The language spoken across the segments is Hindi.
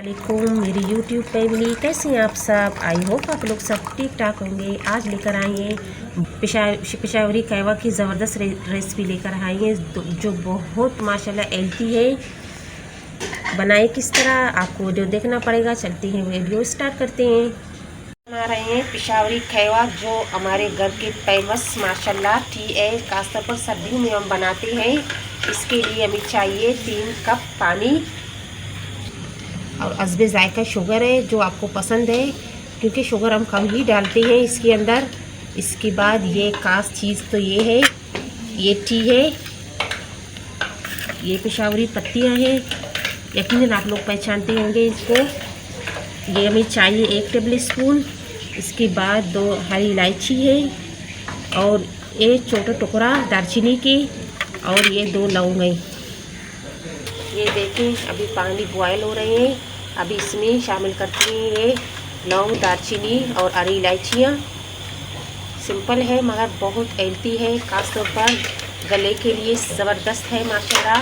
वालेकुम मेरी यूट्यूब फैमिली, कैसे हैं आप सब। आई होप आप लोग सब ठीक ठाक होंगे। आज लेकर आए हैं पेशावरी कहवा की ज़बरदस्त रेसिपी लेकर आए हैं जो बहुत माशाल्लाह हेल्थी है। बनाए किस तरह आपको वीडियो देखना पड़ेगा। चलते हैं वीडियो स्टार्ट करते हैं। बना रहे हैं पेशावरी कहवा जो हमारे घर के फेमस माशाल्लाह टी है। खासतौर पर सर्दियों में हम बनाते हैं। इसके लिए हमें चाहिए 3 कप पानी और अज़्बे ज़ायका शुगर है जो आपको पसंद है, क्योंकि शुगर हम कम ही डालते हैं इसके अंदर। इसके बाद ये खास चीज़ तो ये है, ये टी है, ये पेशावरी पत्तियां हैं, यकीनन आप लोग पहचानते होंगे इसको। ये हमें चाहिए 1 टेबल स्पून। इसके बाद 2 हरी इलायची है और एक छोटा टुकड़ा दालचीनी की और ये 2 लौंग है। ये देखें अभी पानी बॉयल हो रहे हैं। अभी इसमें शामिल करते हैं ये लौंग, दालचीनी और हरी इलायचियाँ। सिंपल है मगर बहुत हेल्थी है, ख़ासतौर पर गले के लिए ज़बरदस्त है माशाल्लाह।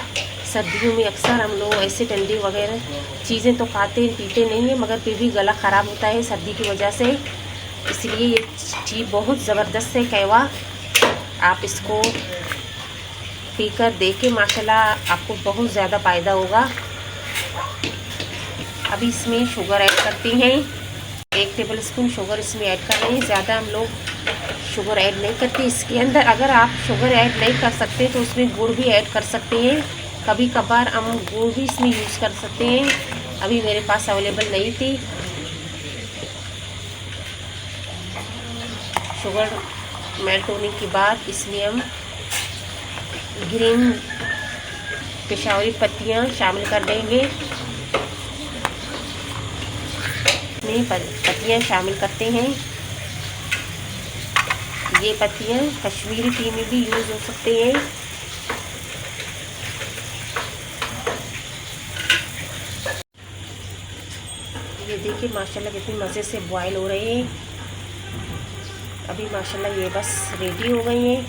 सर्दियों में अक्सर हम लोग ऐसे ठंडी वगैरह चीज़ें तो खाते पीते नहीं हैं, मगर फिर भी गला ख़राब होता है सर्दी की वजह से। इसलिए ये चीज़ बहुत ज़बरदस्त है कहवा। आप इसको पीकर देखें, माशाल्लाह आपको बहुत ज़्यादा फ़ायदा होगा। अभी इसमें शुगर ऐड करते हैं। 1 टेबल स्पून शुगर इसमें ऐड कर रहे हैं। ज़्यादा हम लोग शुगर ऐड नहीं करते इसके अंदर। अगर आप शुगर ऐड नहीं कर सकते तो उसमें गुड़ भी ऐड कर सकते हैं। कभी कभार हम गुड़ भी इसमें यूज़ कर सकते हैं। अभी मेरे पास अवेलेबल नहीं थी। शुगर मेल्ट होने के बाद इसमें हम ग्रीन पेशावरी पत्तियां शामिल कर देंगे। इसमें पत्तियां शामिल करते हैं। ये पत्तियां कश्मीरी टी में भी यूज़ हो सकते हैं। ये देखिए माशाल्लाह कितनी मज़े से बॉयल हो रहे हैं। अभी माशाल्लाह ये बस रेडी हो गई हैं।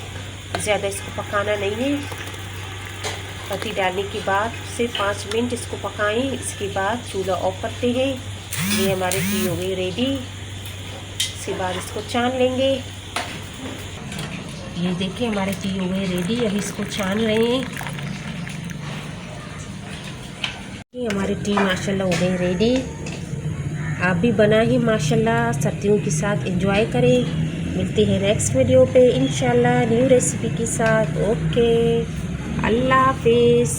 ज़्यादा इसको पकाना नहीं है। पत्ती डालने के बाद सिर्फ 5 मिनट इसको पकाएं। इसके बाद चूल्हा ऑफ करते हैं। ये हमारी टी हो गई रेडी। इसके बाद इसको छान लेंगे। ये देखिए हमारी टी हो गई रेडी। अभी इसको छान रहे हैं। ये हमारी टी माशाल्लाह हो गई रेडी। आप भी बनाएं माशाल्लाह, सर्दियों के साथ एंजॉय करें। मिलते हैं नेक्स्ट वीडियो पे इंशाल्लाह न्यू रेसिपी के साथ। ओके, अल्लाह हाफिज़।